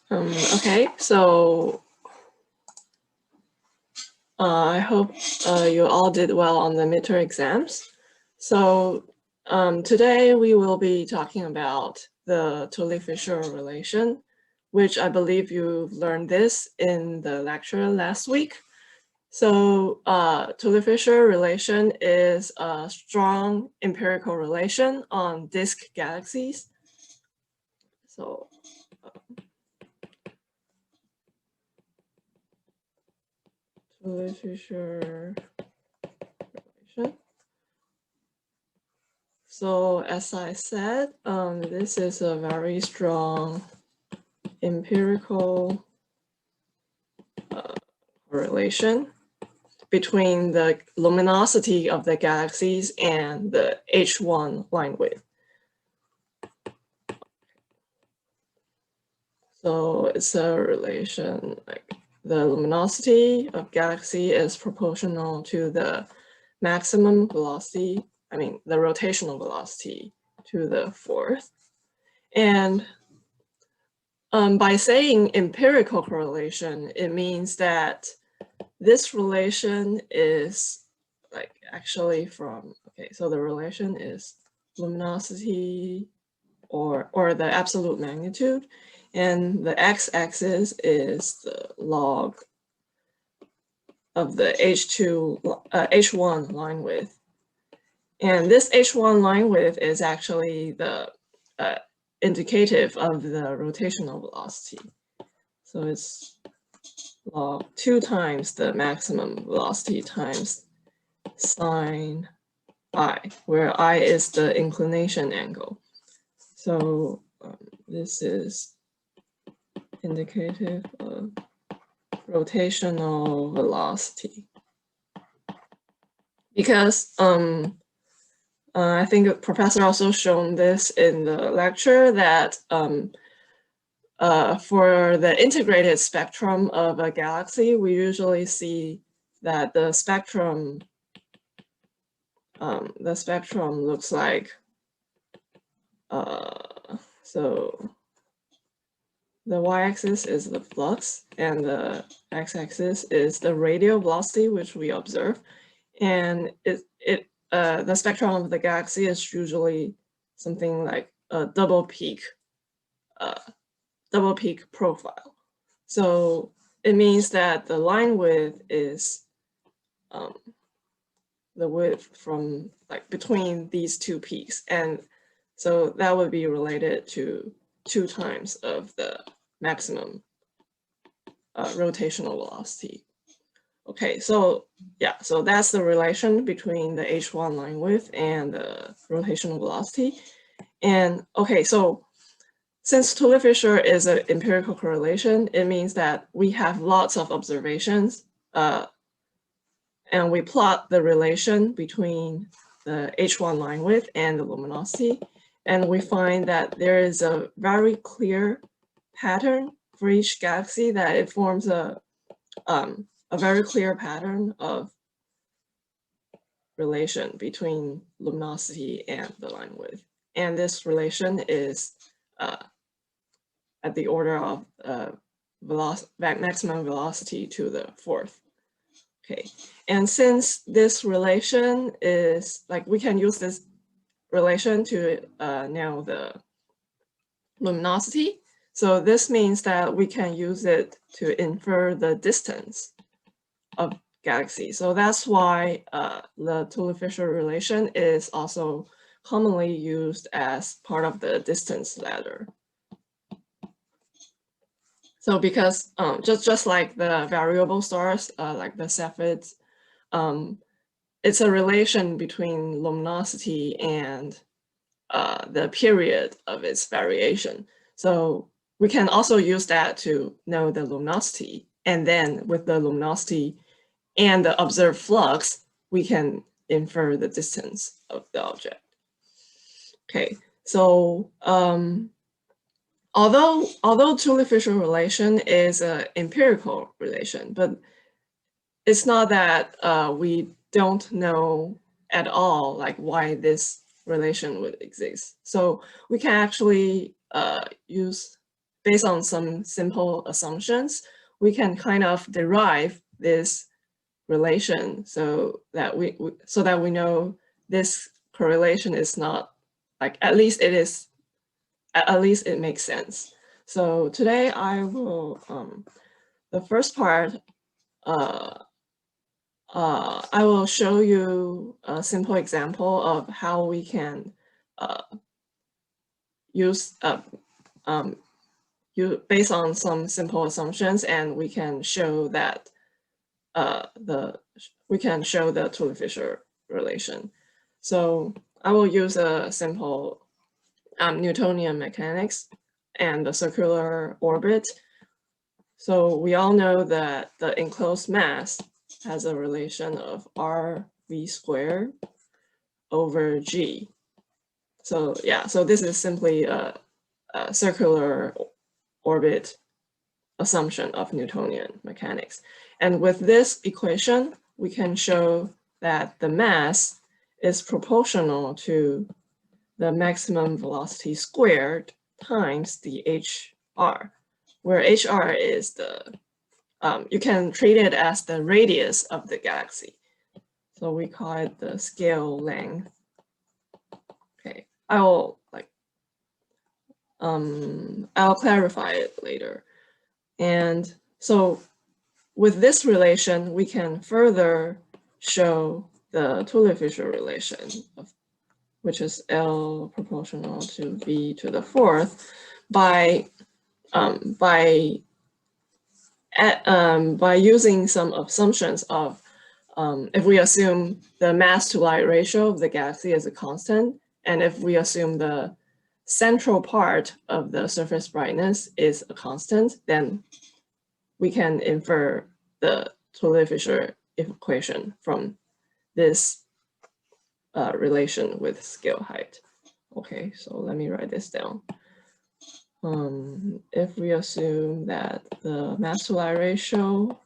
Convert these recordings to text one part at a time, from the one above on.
Okay, so I hope you all did well on the midterm exams. So today we will be talking about the Tully-Fisher relation, which I believe you learned this in the lecture last week. So Tully-Fisher relation is a strong empirical relation on disk galaxies. So Tully-Fisher relation. So as I said, this is a very strong empirical correlation between the luminosity of the galaxies and the H1 line width. So it's a relation like the luminosity of galaxy is proportional to the maximum velocity, the rotational velocity to the fourth. And by saying empirical correlation, it means that this relation is like actually from, okay, so the relation is luminosity or the absolute magnitude, and the x-axis is the log of the H1 line width. And this H1 line width is actually the indicative of the rotational velocity. So it's log 2 times the maximum velocity times sine I, where I is the inclination angle. So this is indicative of rotational velocity. Because I think the professor also shown this in the lecture that for the integrated spectrum of a galaxy, we usually see that the spectrum looks like, so the y-axis is the flux and the x-axis is the radial velocity, which we observe. And the spectrum of the galaxy is usually something like a double peak profile. So it means that the line width is the width from like between these two peaks. And so that would be related to 2 times of the maximum rotational velocity. Okay, so yeah, so that's the relation between the H1 line width and the rotational velocity. And okay, so since Tully-Fisher is an empirical correlation, it means that we have lots of observations and we plot the relation between the H1 line width and the luminosity. And we find that there is a very clear pattern for each galaxy, that it forms a very clear pattern of relation between luminosity and the line width. And this relation is at the order of maximum velocity to the fourth. Okay, and since this relation is like, we can use this relation to know the luminosity. So this means that we can use it to infer the distance of galaxies. So that's why the Tully-Fisher relation is also commonly used as part of the distance ladder. So because just like the variable stars, like the Cepheids, it's a relation between luminosity and the period of its variation. So we can also use that to know the luminosity. And then with the luminosity and the observed flux, we can infer the distance of the object. Okay, so although Tully-Fisher relation is an empirical relation, but it's not that we don't know at all like why this relation would exist. So we can actually use based on some simple assumptions, we can kind of derive this relation so that we know this correlation is not, like, at least it makes sense. So today I will, the first part, I will show you a simple example of how we can use based on some simple assumptions, and we can show that the Tully-Fisher relation. So I will use a simple Newtonian mechanics and the circular orbit. So we all know that the enclosed mass has a relation of RV squared over G. So yeah, so this is simply a circular orbit assumption of Newtonian mechanics. And with this equation, we can show that the mass is proportional to the maximum velocity squared times the HR, where HR is the, you can treat it as the radius of the galaxy. So we call it the scale length. Okay, I'll clarify it later. And so with this relation, we can further show the Tully-Fisher relation, which is L proportional to V to the fourth, by using some assumptions of, if we assume the mass to light ratio of the galaxy is a constant, and if we assume the central part of the surface brightness is a constant, then we can infer the Tully-Fisher equation from this relation with scale height. Okay, so let me write this down. If we assume that the mass to light ratio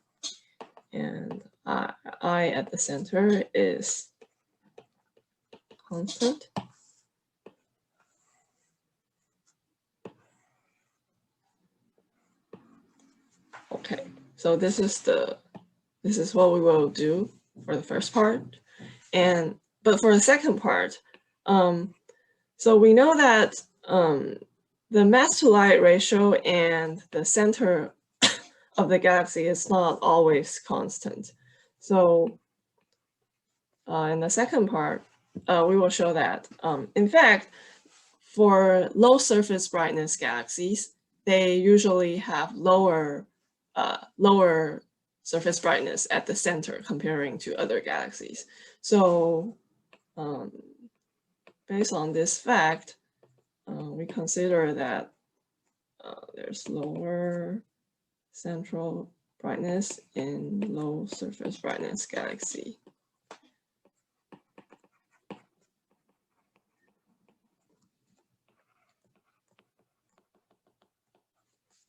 and I at the center is constant, okay, so this is what we will do for the first part. But for the second part, so we know that the mass to light ratio and the center of the galaxy is not always constant. So in the second part, we will show that, in fact, for low surface brightness galaxies, they usually have lower surface brightness at the center comparing to other galaxies. So based on this fact, we consider that there's lower central brightness in low surface brightness galaxy.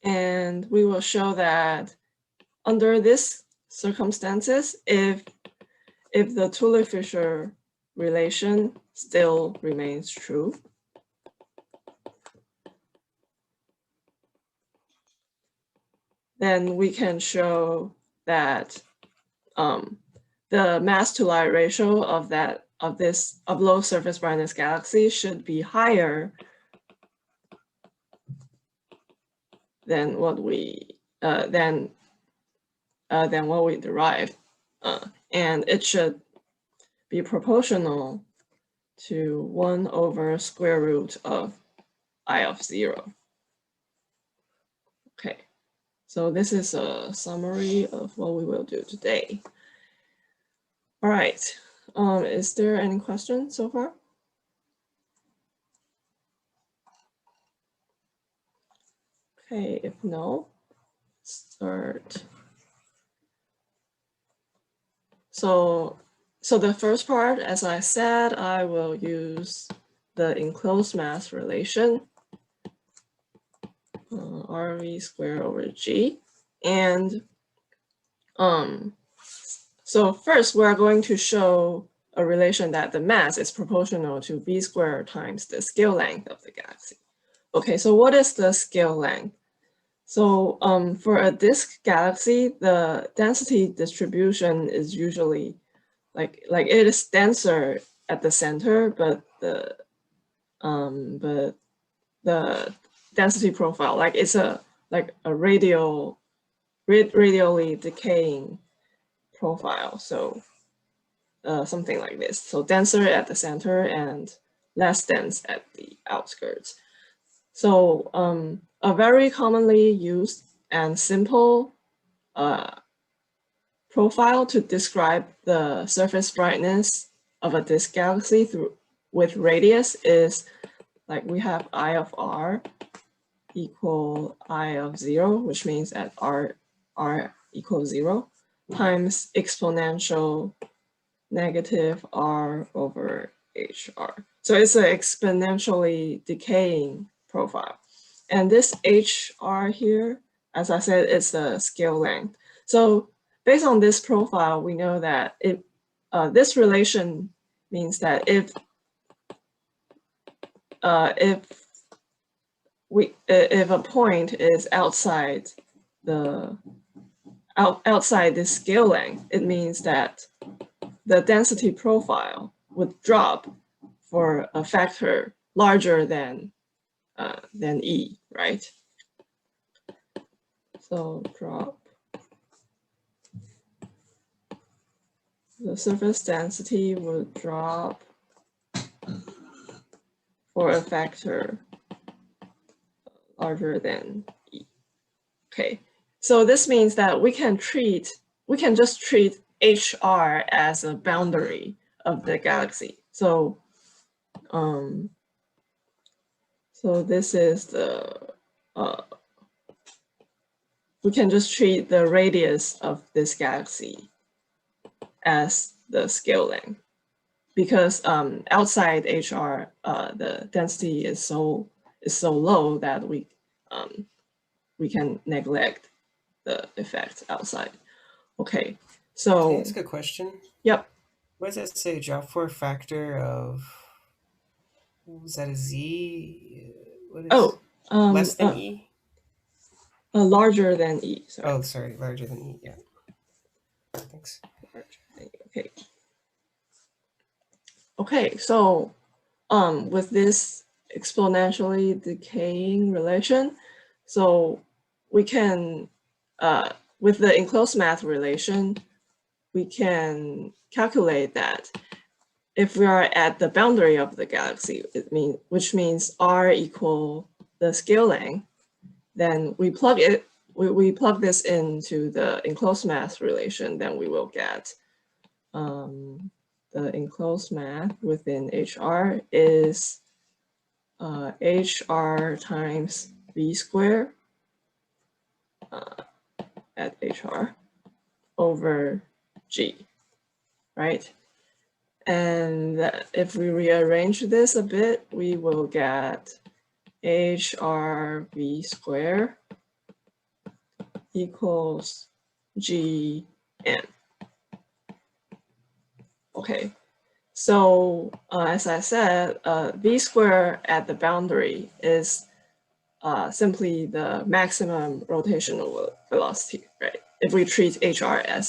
And we will show that under this circumstances, if the Tully-Fisher relation still remains true, then we can show that the mass to light ratio of low surface brightness galaxy should be higher than what we derive, and it should be proportional to 1 over square root of I of 0. Okay, so this is a summary of what we will do today. All right, is there any questions so far? Okay, if no, start. So the first part, as I said, I will use the enclosed mass relation, RV squared over G. And so first we're going to show a relation that the mass is proportional to V squared times the scale length of the galaxy. Okay, so what is the scale length? So for a disk galaxy, the density distribution is usually like it is denser at the center, but the density profile, like it's a radially decaying profile. So something like this. So denser at the center and less dense at the outskirts. So a very commonly used and simple profile to describe the surface brightness of a disk galaxy with radius is like we have I of r equal I of 0, which means that r equals 0, times exponential negative r over hr. So it's an exponentially decaying profile. And this hr here, as I said, it's the scale length. So based on this profile, we know that this relation means that if a point is outside this scale length, it means that the density profile would drop for a factor larger than E, right? So drop. The surface density would drop for a factor larger than E. Okay, so this means that we can just treat HR as a boundary of the galaxy. So so this is the we can just treat the radius of this galaxy as the scale length, because outside HR the density is so low that we can neglect the effect outside. Okay, so can I ask a question? Yep. What does that say? Drop for a factor of, was that a z? What is less than e? Larger than E. Sorry. Oh, sorry, larger than e. Yeah. Thanks. Okay. Okay. So with this exponentially decaying relation, so we can with the enclosed math relation, we can calculate that if we are at the boundary of the galaxy, which means r equal the scale length, then we plug this into the enclosed math relation, then we will get the enclosed math within HR is HR times v squared at HR over G, right? And if we rearrange this a bit, we will get HRV squared equals GN. Okay, so as I said, V squared at the boundary is simply the maximum rotational velocity, right? If we treat HR as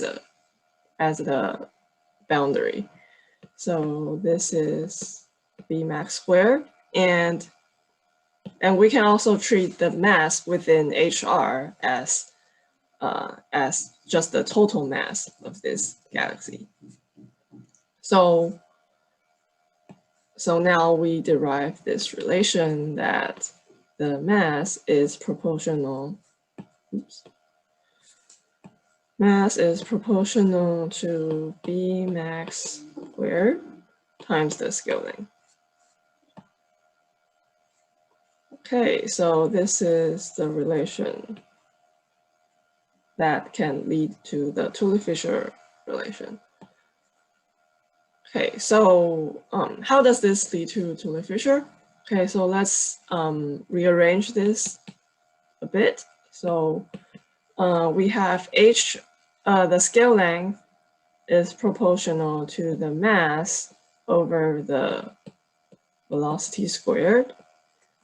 the boundary. So this is V max squared, and we can also treat the mass within HR as just the total mass of this galaxy. So now we derive this relation that the mass is proportional. Mass is proportional to B max squared times the scale length. Okay, so this is the relation that can lead to the Tully-Fisher relation. Okay, so how does this lead to Tully-Fisher? Okay, so let's rearrange this a bit. So we have the scale length is proportional to the mass over the velocity squared.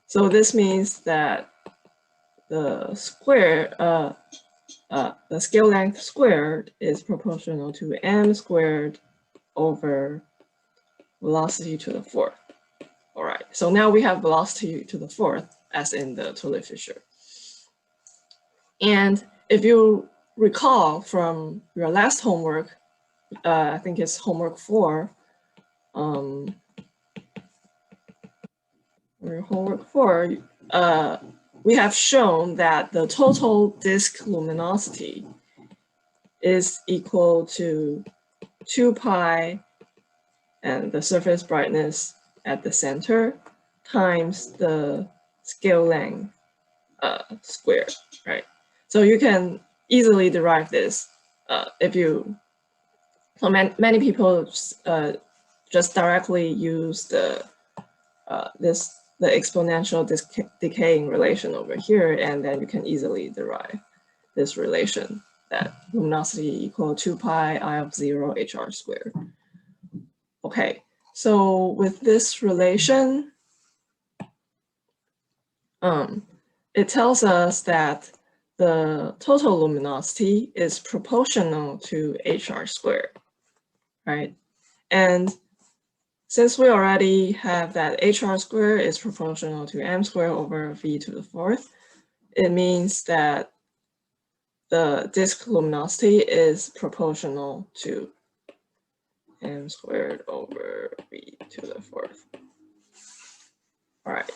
So this means that the square, the scale length squared is proportional to m squared over velocity to the fourth. All right, so now we have velocity to the fourth as in the Tully-Fisher. And if you recall from your last homework, I think it's homework 4, we have shown that the total disk luminosity is equal to 2 pi and the surface brightness at the center times the scale length squared, right? So you can easily derive this if you, so many people just directly use the exponential decaying relation over here, and then you can easily derive this relation that luminosity equal 2 pi I of 0 HR squared. Okay, so with this relation, it tells us that the total luminosity is proportional to HR squared, right? And since we already have that HR squared is proportional to m squared over v to the fourth, it means that the disk luminosity is proportional to m squared over v to the fourth. All right.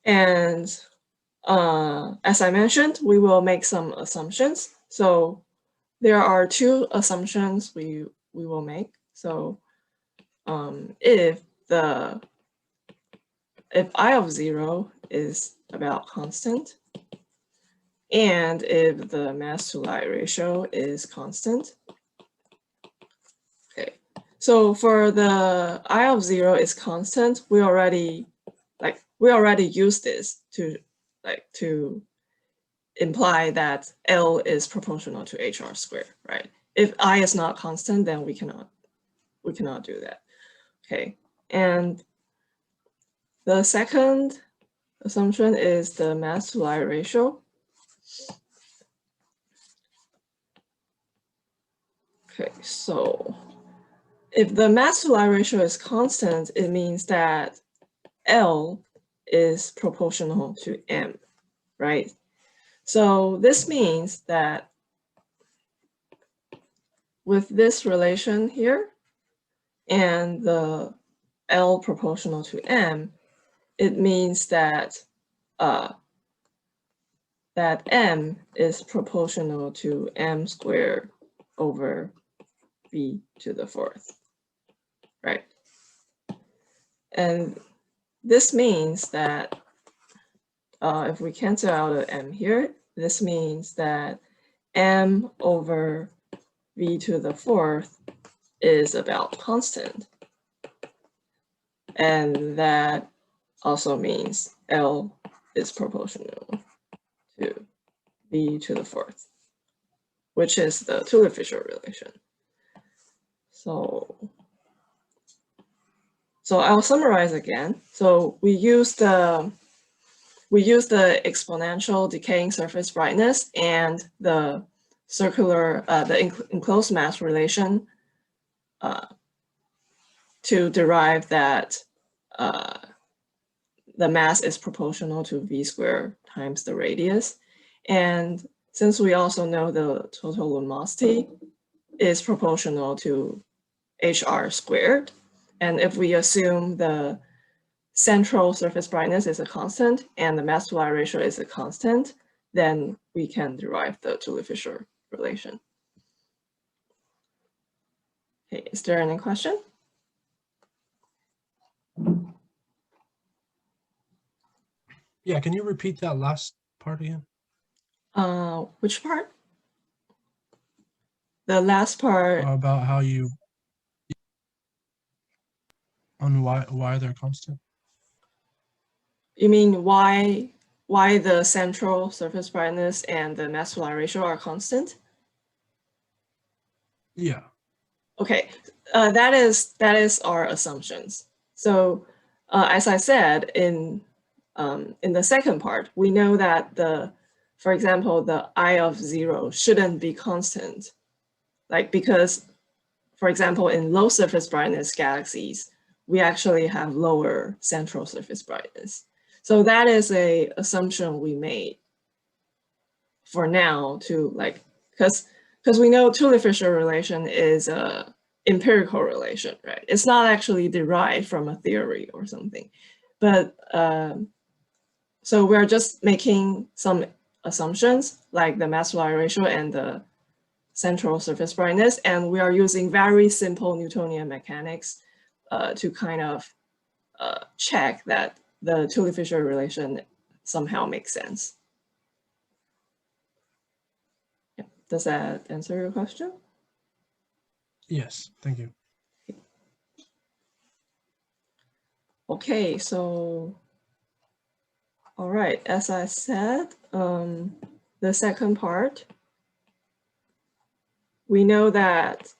And as I mentioned, we will make some assumptions. So there are 2 assumptions we will make. So if I of 0 is about constant, and if the mass to light ratio is constant. Okay, so for the I of 0 is constant, we already use this to imply that L is proportional to HR squared, right? If I is not constant, then we cannot do that. Okay, and the second assumption is the mass to light ratio. Okay, so if the mass to light ratio is constant, it means that L is proportional to M, right? So this means that with this relation here and the L proportional to M, it means that that M is proportional to M squared over V to the fourth, right? And this means that if we cancel out an M here, this means that M over V to the fourth is about constant. And that also means L is proportional to V to the fourth, which is the Tully-Fisher relation. So I'll summarize again. So we use the exponential decaying surface brightness and the circular, the enclosed mass relation to derive that the mass is proportional to V squared times the radius. And since we also know the total luminosity is proportional to HR squared, and if we assume the central surface brightness is a constant and the mass to light ratio is a constant, then we can derive the Tully-Fisher relation. Okay, is there any question? Yeah, can you repeat that last part again? Which part? The last part. About how you, on why they're constant? You mean why the central surface brightness and the mass to light ratio are constant? Yeah. Okay, that is our assumptions. So as I said, in in the second part, we know that for example, the I of 0 shouldn't be constant, because, for example, in low surface brightness galaxies, we actually have lower central surface brightness. So that is a assumption we made for now to because we know Tully-Fisher relation is a empirical relation, right? It's not actually derived from a theory or something, but so we're just making some assumptions like the mass-to-light ratio and the central surface brightness, and we are using very simple Newtonian mechanics to kind of check that the Tully-Fisher relation somehow makes sense. Yeah. Does that answer your question? Yes, thank you. Okay, so, all right, as I said, the second part, we know that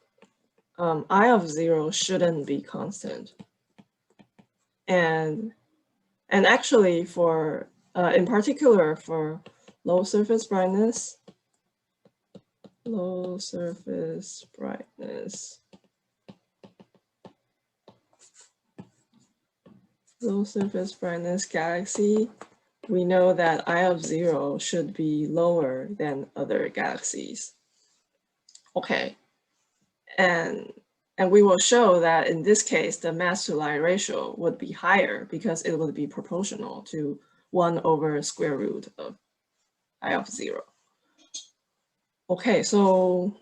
I of 0 shouldn't be constant. And actually for, in particular for low surface brightness galaxy, we know that I of 0 should be lower than other galaxies. Okay, and we will show that in this case, the mass-to-light ratio would be higher because it would be proportional to 1 over square root of I of 0. Okay, so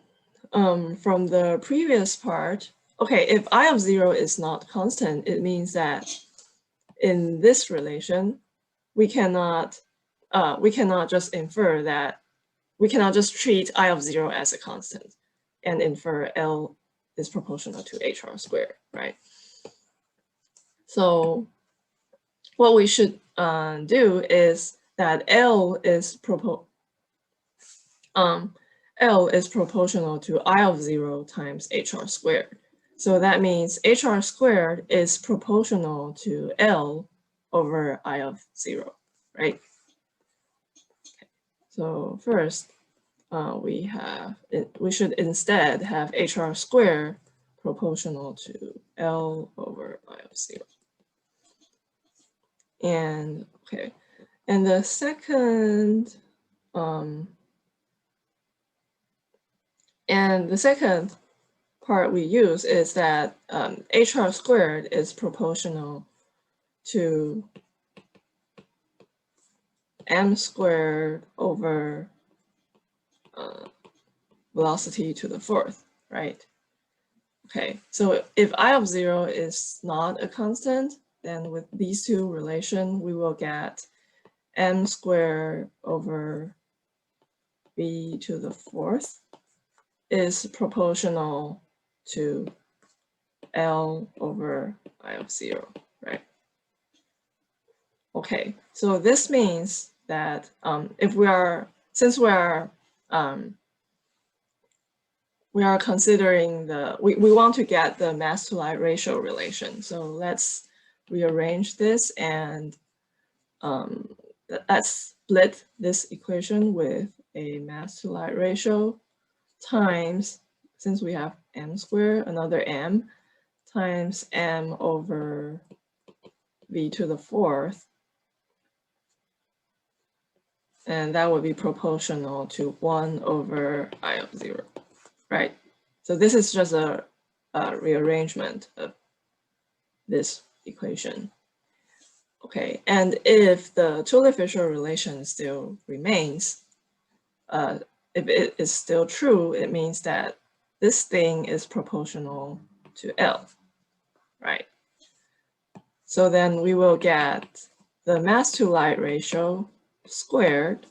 from the previous part, okay, if I of 0 is not constant, it means that in this relation, we cannot just infer that, we cannot just treat I of 0 as a constant and infer L is proportional to HR squared, right? So what we should do is that L is proportional to I of 0 times HR squared. So that means HR squared is proportional to L over I of 0, right? Okay. So first, we should instead have HR squared proportional to L over I of 0. And okay, and the second part we use is that HR squared is proportional to m squared over velocity to the 4th, right? Okay, so if I of 0 is not a constant, then with these two relations, we will get m squared over v to the 4th is proportional to L over I of 0, right? Okay, so this means that if since we are considering we want to get the mass-to-light ratio relation. So let's rearrange this and let's split this equation with a mass-to-light ratio times, since we have m squared, another m, times m over v to the 4th. And that would be proportional to 1 over I of 0, right? So this is just a rearrangement of this equation. Okay, and if the Tully-Fisher relation still remains, if it is still true, it means that this thing is proportional to L, right? So then we will get the mass-to-light ratio squared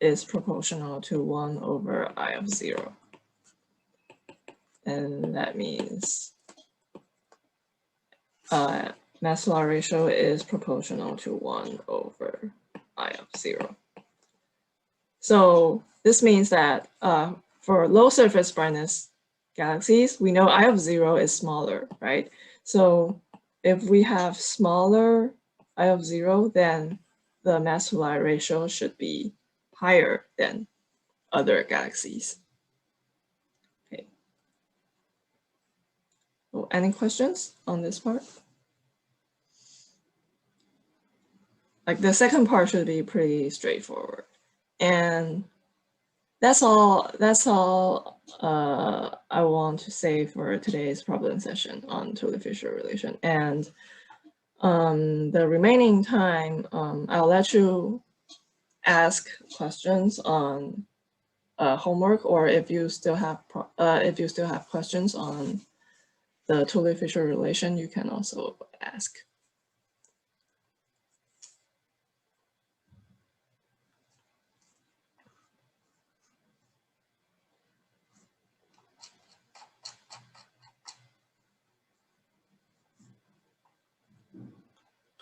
is proportional to 1 over I of 0. And that means mass-to-light ratio is proportional to 1 over I of 0. So this means that for low surface brightness galaxies, we know I of 0 is smaller, right? So if we have smaller I of 0, then the mass to light ratio should be higher than other galaxies. Okay. So any questions on this part? Like the second part should be pretty straightforward. And that's all I want to say for today's problem session on Tully-Fisher relation. And the remaining time, I'll let you ask questions on homework, or if you still have questions on the Tully-Fisher relation, you can also ask.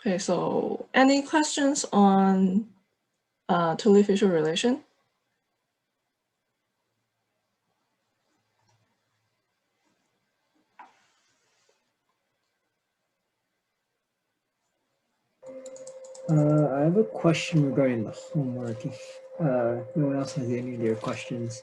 Okay, so any questions on Tully-Fisher relation? I have a question regarding the homework. If no one else has any of their questions.